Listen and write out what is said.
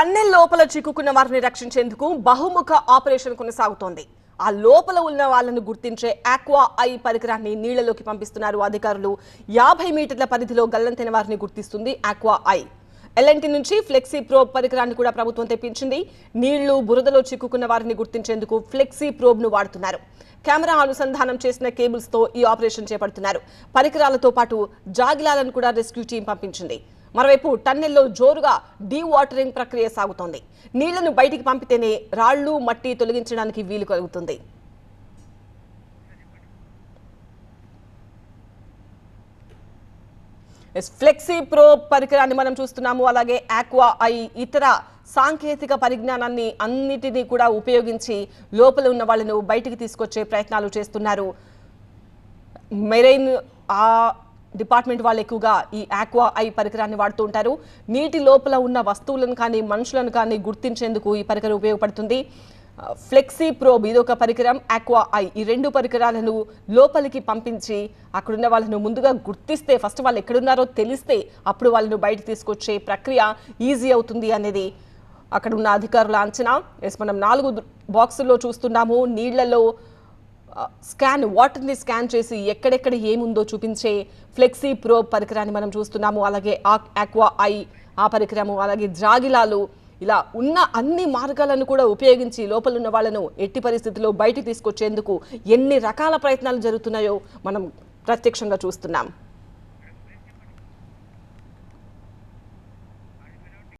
Tunnel లోపల చిక్కుకున్న వారిని రక్షించేందుకు బహుముఖ ఆపరేషన్ కొనసాగుతోంది. ఆ లోపల ఉన్న వాళ్ళను గుర్తించే ఆక్వా ఐ పరికరాన్ని నీళ్లలోకి పంపిస్తున్నారు అధికారులు. 50 మీటర్ల పరిధిలో గల్లంతైన వారిని గుర్తిస్తుంది ఆక్వా ఐ. ఎల్ఎన్టీ నుంచి ఫ్లెక్సీ ప్రోబ్ పరికరాన్ని కూడా ప్రభుత్వం తెప్పించింది. నీళ్లు బురదలో చిక్కుకున్న వారిని గుర్తించేందుకు ఫ్లెక్సీ ప్రోబ్ ను వాడుతున్నారు. కెమెరా అనుసంధానం చేసిన కేబుల్స్ తో ఈ ఆపరేషన్ చేపడుతున్నారు. పరికరాలతో పాటు జాగిలాలను కూడా రెస్క్యూ టీం పంపించింది. మరోవైపు టన్నెల్లో జోరుగా డీ వాటరింగ్ ప్రక్రియ సాగుతోంది. నీళ్లను బయటికి పంపితేనే రాళ్లు మట్టి తొలగించడానికి వీలు కలుగుతుంది. ఫ్లెక్సీ ప్రోబ్ పరికరాన్ని మనం చూస్తున్నాము. అలాగే ఆక్వా ఐ ఇతర సాంకేతిక పరిజ్ఞానాన్ని అన్నిటినీ కూడా ఉపయోగించి లోపల ఉన్న వాళ్ళను బయటికి తీసుకొచ్చే ప్రయత్నాలు చేస్తున్నారు. మెరైన్ డిపార్ట్మెంట్ వాళ్ళు ఎక్కువగా ఈ ఆక్వా ఐ పరికరాన్ని వాడుతూ ఉంటారు. నీటి లోపల ఉన్న వస్తువులను కానీ మనుషులను కానీ గుర్తించేందుకు ఈ పరికరం ఉపయోగపడుతుంది. ఫ్లెక్సీ ప్రోబ్ ఇదొక పరికరం, ఆక్వా ఐ ఈ రెండు పరికరాలను లోపలికి పంపించి అక్కడున్న వాళ్ళను ముందుగా గుర్తిస్తే, ఫస్ట్ వాళ్ళు ఎక్కడున్నారో తెలిస్తే అప్పుడు వాళ్ళను బయట తీసుకొచ్చే ప్రక్రియ ఈజీ అవుతుంది అనేది అక్కడ ఉన్న అధికారుల అంచనా. మనం 4 బాక్సుల్లో చూస్తున్నాము. నీళ్లలో వాటర్ని స్కాన్ చేసి ఎక్కడెక్కడ ఏముందో చూపించే ఫ్లెక్సీ ప్రోబ్ పరికరాన్ని మనం చూస్తున్నాము. అలాగే ఆక్వా ఐ ఆ పరికరము, అలాగే జాగిలాలు, ఇలా ఉన్న అన్ని మార్గాలను కూడా ఉపయోగించి లోపల ఉన్న వాళ్ళను ఎట్టి పరిస్థితుల్లో బయటికి తీసుకొచ్చేందుకు ఎన్ని రకాల ప్రయత్నాలు జరుగుతున్నాయో మనం ప్రత్యక్షంగా చూస్తున్నాం.